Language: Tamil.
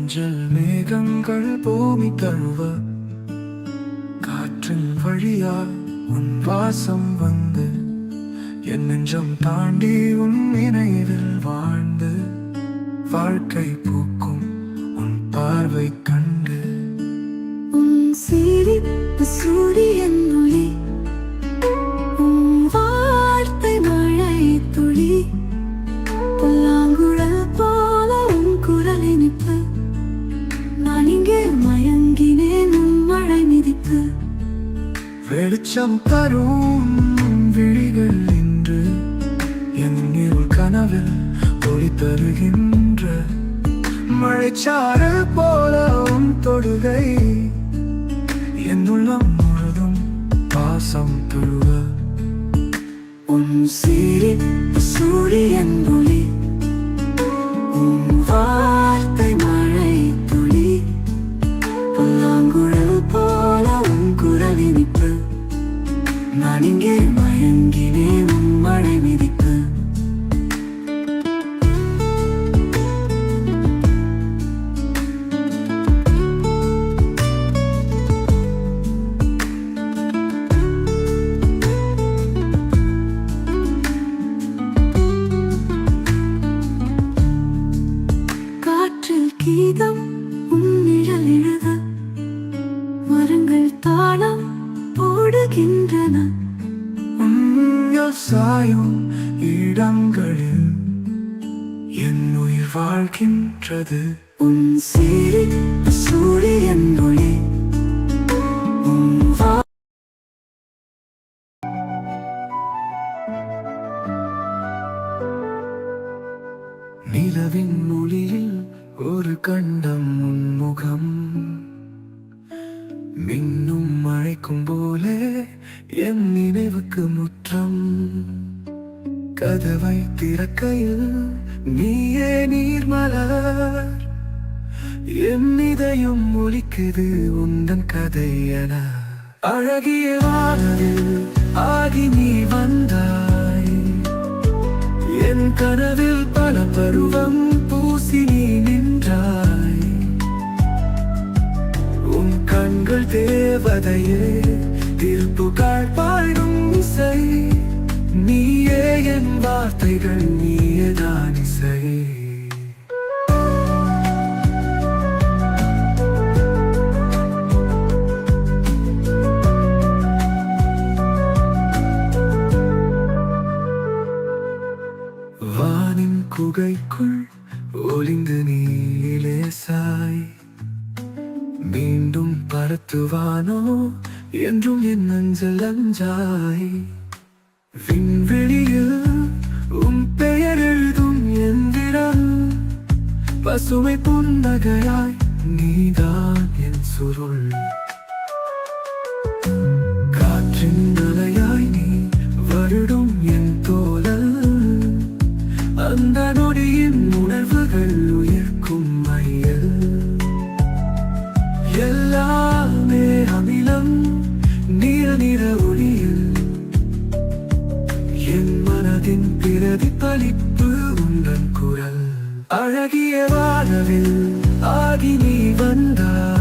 மஞ்சள் மேகங்கள் பூமி தழுவ காற்றின் வழியா உன் வாசம் வந்து என் நெஞ்சம் தாண்டி உன் நினைவில் வாழ்ந்து வாழ்க்கை பூக்கும் உன் பார்வை கண்டு உன் சிரிப்பு சூரியன் ஒளி, உன் வார்த்தை மழை துளி, புல்லாங்குழல் போல உன் குரல் இனிப்பு. நான் இங்கே மயங்கினேன் உன் மழை மிதிப்பு. வெளிச்சம் தரும் விழிகள் இன்று என் இருள் கனவில் ஒளி தருகின்ற மழைச்சாறு போல உன் தொடுகை என் உள்ளம் முழுதும் பாசம் தழுவ உன் சிரிப்பு சூரியன் ஒளி, உன் வார்த்தை மழை துளி, புல்லாங்குழல் போல உன் குரல் இனிப்பு. நான் இங்கே மயங்கினேன் உன் மழை மிதிப்பு. காற்றில் கீதம் உன் நிழல் எழுத, மரங்கள் தாளம் போடுகின்றன. சாயும் இடங்களில் என் உயிர் வாழ்கின்றது. உன் சிரிப்பு சூரியன் ஒளி, உன் நிலவின் மொழியில் ஒரு கண்டம் உன்முகம் மின்னும் மழைக்கும் போலே என் நினைவுக்கு முற்றம். கதவை திறக்கையில் நீயே நீர்மலர், என் இதயம் ஒலிக்குது உந்தன் கதை என. அழகிய வானவில் ஆகி நீ வந்தாய், என் கனவில் பல பருவம் பூசி நீ நின்றாய். உன் கண்கள் தேவதையே, தீர்ப்புகள் பாடும் இசை, நீயே என் வார்த்தைகள், நீயே தான் இசை. வானின் குகைக்குள் ஒளிந்து நீலே சாய், மீண்டும் பரத்துவானோ என்றும் என் அஞ்சல் அஞ்சாய். விண்வெளியில் உன் பெயர் எழுதும் எந்திரம், பசுமை புன்னகையாய் நீதான் என் சுருள். காற்றின் அலையாய் நீ வருடும் என் தோழல், அந்த நொடியின் உணர்வுகள் உயிர்க்கும் மையல். எல்லாமே அமிலம் நீர நிற ஒளியில், என் மனதின் பிரதிபலிப்பு உந்தன் குரல். அழகிய வானவில் ஆகி நீ வந்தாய்,